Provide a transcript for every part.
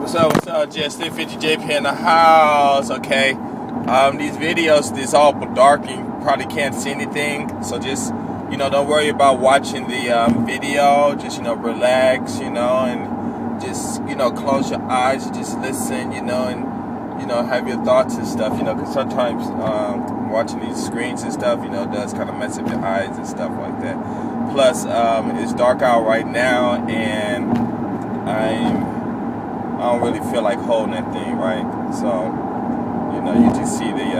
What's up, Justin 50JP in the house, okay? These videos, this all dark and you probably can't see anything, so just, don't worry about watching the video, just, relax, and just, close your eyes, just listen, and, have your thoughts and stuff, because sometimes watching these screens and stuff, does kind of mess up your eyes and stuff like that. Plus, it's dark out right now, and I don't really feel like holding that thing, right? So, you just see the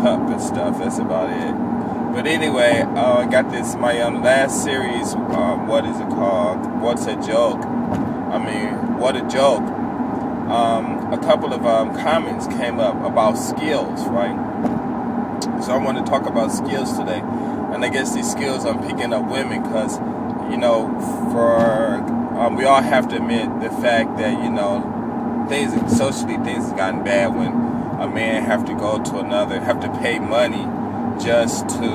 cup and stuff. That's about it. But anyway, I got this, my last series, what is it called? What's a Joke? What a Joke. A couple of comments came up about skills, right? So I want to talk about skills today. And I guess these skills I'm picking up women because, we all have to admit the fact that, things have gotten bad when a man have to pay money just to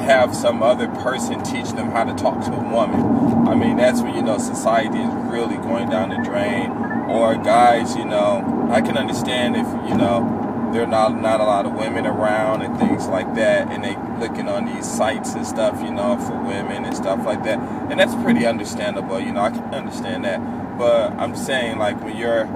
have some other person teach them how to talk to a woman. That's when, society is really going down the drain. Or guys, I can understand if, there are not a lot of women around and things like that, and they looking on these sites and stuff, for women and stuff like that. And that's pretty understandable, I can understand that. But I'm saying, like, when you're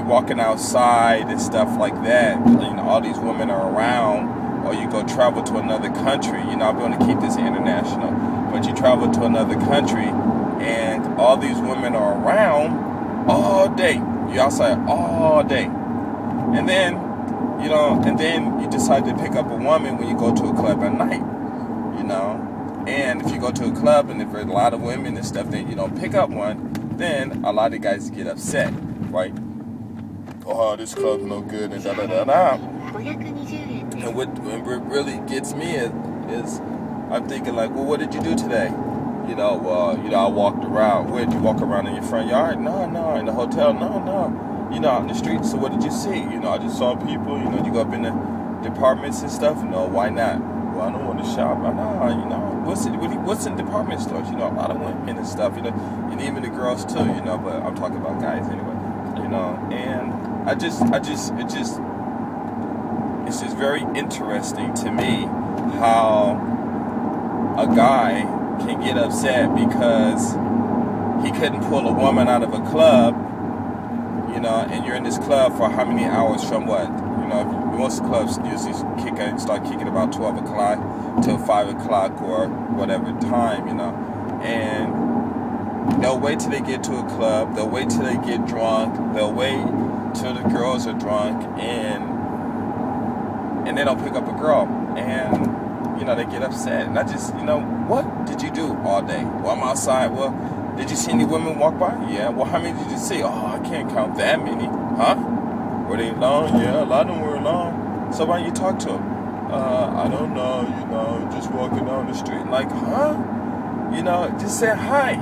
walking outside and stuff like that, all these women are around, or you go travel to another country, I'm going to keep this international, but you travel to another country and all these women are around all day. You're outside all day. And then, you decide to pick up a woman when you go to a club at night, And if you go to a club and if there's a lot of women and stuff, then you don't pick up one, then a lot of guys get upset, right? Oh, this club's no good, and da-da-da-da. And what really gets me is I'm thinking like, well, what did you do today? I walked around. Where did you walk around in your front yard? No. In the hotel? No. Out in the street. So what did you see? I just saw people. You go up in the departments and stuff. No, why not? Well, I don't want to shop. What's in department stores? A lot of women and stuff. And even the girls too. But I'm talking about guys anyway. And it's just very interesting to me how a guy can get upset because he couldn't pull a woman out of a club, and you're in this club for how many hours from what? Most clubs usually start kicking about 12 o'clock till 5 o'clock or whatever time, and they'll wait till they get to a club, they'll wait till they get drunk, they'll wait till the girls are drunk, and they don't pick up a girl, and they get upset. And I just, what did you do all day? Well, I'm outside. Well, did you see any women walk by? Yeah. Well, how many did you see? Oh, I can't count that many. Huh? Were they long? Yeah, a lot of them were long. So why don't you talk to them? I don't know, just walking down the street. Like, huh? Just say hi.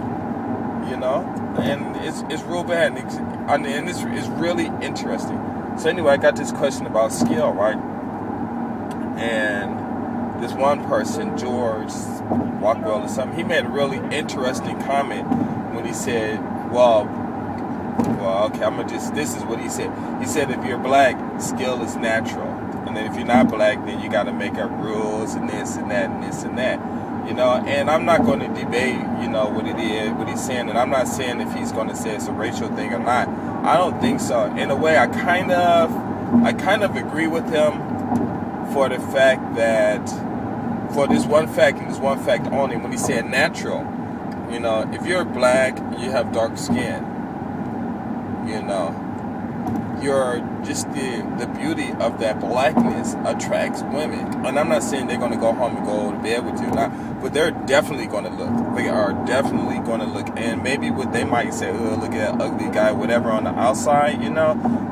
And it's real bad. And it's really interesting. So anyway, I got this question about skill, right? And this one person, George Rockwell or something, he made a really interesting comment when he said, okay, this is what he said. He said, if you're black, skill is natural. And then if you're not black, then you got to make up rules and this and that and this and that. And I'm not going to debate, what it is, what he's saying. And I'm not saying if he's going to say it's a racial thing or not. I don't think so. In a way, I kind of agree with him for the fact that, for this one fact and this one fact only, when he said natural, if you're black and you have dark skin, you're just the beauty of that blackness attracts women. And I'm not saying they're going to go home and go to bed with you, but they're definitely going to look. They are definitely going to look. And maybe what they might say, oh, look at that ugly guy, whatever, on the outside,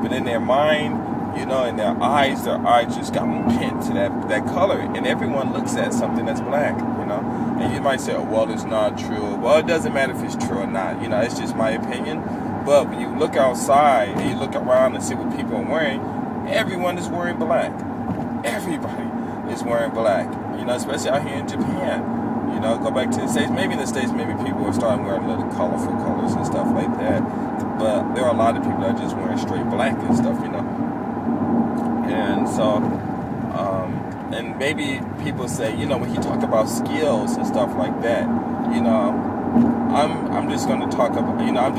but in their mind, in their eyes just got pinned to that color. And everyone looks at something that's black, And you might say, oh, well, it's not true. Well, it doesn't matter if it's true or not. It's just my opinion. But when you look outside and you look around and see what people are wearing, everyone is wearing black. Everybody is wearing black, especially out here in Japan. Go back to the States. Maybe in the States, maybe people are starting wearing little colorful colors and stuff like that. but there are a lot of people that are just wearing straight black and stuff, you know. And so, and maybe people say, you know, when he talk about skills and stuff like that, you know, I'm just going to talk about, you know,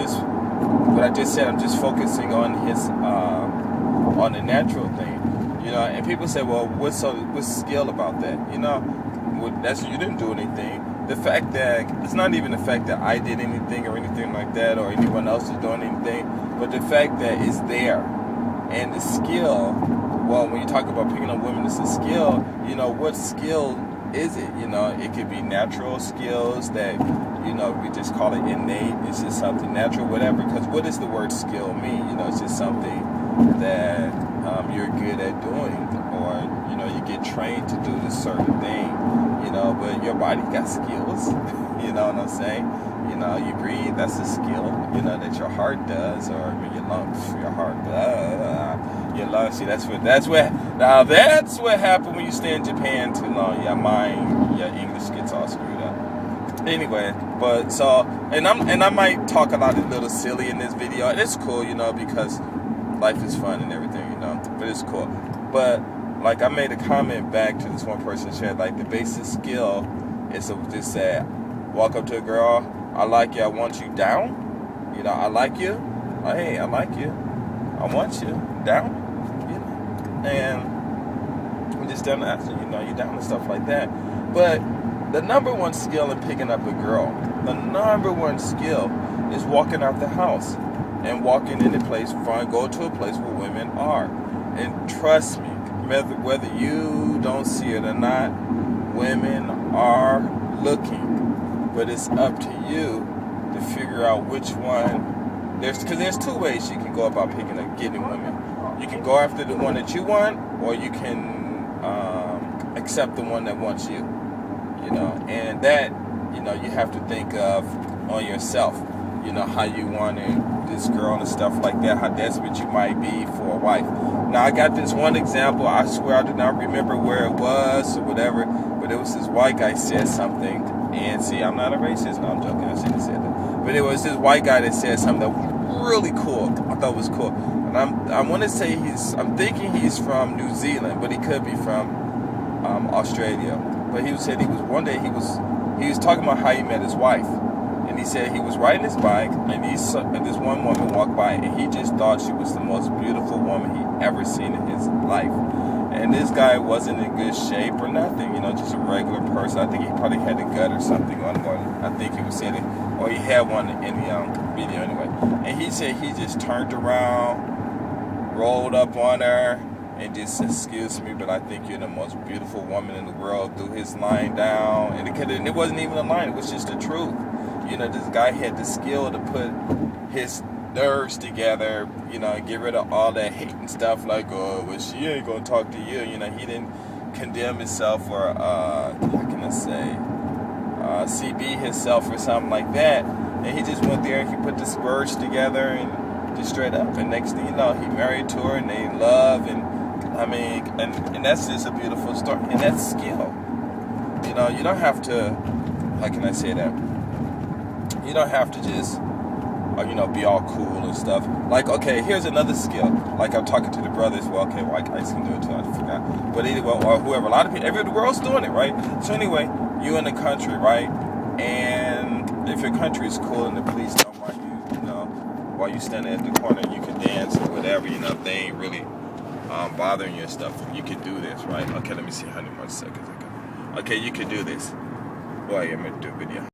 what I just said, I'm just focusing on his, on the natural thing, you know. And people say, well, what's skill about that? You know, you didn't do anything. The fact that, it's not even the fact that I did anything or anything like that, or anyone else is doing anything, but the fact that it's there. And the skill, well, when you talk about picking up women, it's a skill, you know, what skill is it? You know, it could be natural skills that, you know, we just call it innate, it's just something natural, whatever, because what does the word skill mean? You know, it's just something that you're good at doing, or, you know, you get trained to do this certain thing, you know, but your body got skills, you know what I'm saying? You know, you breathe, that's a skill, you know, that your heart does, or your lungs, your heart, your lungs, see, that's what happened when you stay in Japan too long. Your mind, your English gets all screwed up. Anyway, but so, and I might talk a lot of little silly in this video, and it's cool, you know, because life is fun and everything, you know, but it's cool. But, like, I made a comment back to this one person that said, like, the basic skill is to just say, walk up to a girl, I like you, I want you down. You know, I like you. Hey, I like you. I want you down. You know, and I'm just down to ask you, you know, you down and stuff like that. But the number one skill in picking up a girl, the number one skill is walking out the house and walking in a place, go to a place where women are. And trust me, whether you don't see it or not, women are looking. But it's up to you to figure out which one. Because there's two ways you can go about getting women. You can go after the one that you want, or you can accept the one that wants you. You know, and that, you know, you have to think of on yourself. You know, how you wanted this girl and stuff like that, how desperate you might be for a wife. Now, I got this one example. I swear I do not remember where it was or whatever, but it was this white guy said something. And see, I'm not a racist. No, I'm joking. I shouldn't have said that. But it was this white guy that said something that was really cool. I thought it was cool. And I want to say I'm thinking he's from New Zealand, but he could be from Australia. But he said he was talking about how he met his wife. And he said he was riding his bike, and this one woman walked by, and he just thought she was the most beautiful woman he'd ever seen in his life. And this guy wasn't in good shape or nothing, you know, just a regular person. I think he probably had a gut or something on one. I think he was saying it, or he had one in the video anyway. And he said he just turned around, rolled up on her, and just said, excuse me, but I think you're the most beautiful woman in the world, threw his line down. And it wasn't even a line, it was just the truth. You know, this guy had the skill to put his nerves together, you know, and get rid of all that hate and stuff like, oh, well, she ain't gonna talk to you. You know, he didn't condemn himself or, how can I say, CB himself or something like that. And he just went there and he put the words together and just straight up. And next thing you know, he married to her and they love. And I mean, and that's just a beautiful story. And that's skill. You know, you don't have to, how can I say that? You don't have to just, you know, be all cool and stuff. Like, okay, here's another skill. Like, I'm talking to the brothers. Well, okay, white guys can do it too. I forgot. But anyway, or whoever. A lot of people, the world's doing it, right? So anyway, you in the country, right? And if your country is cool and the police don't want you, you know, while you standing at the corner, you can dance or whatever, you know, they ain't really bothering you and stuff. You can do this, right? Okay, let me see how many more seconds I got. Okay, you can do this. Boy, I'm going to do a video.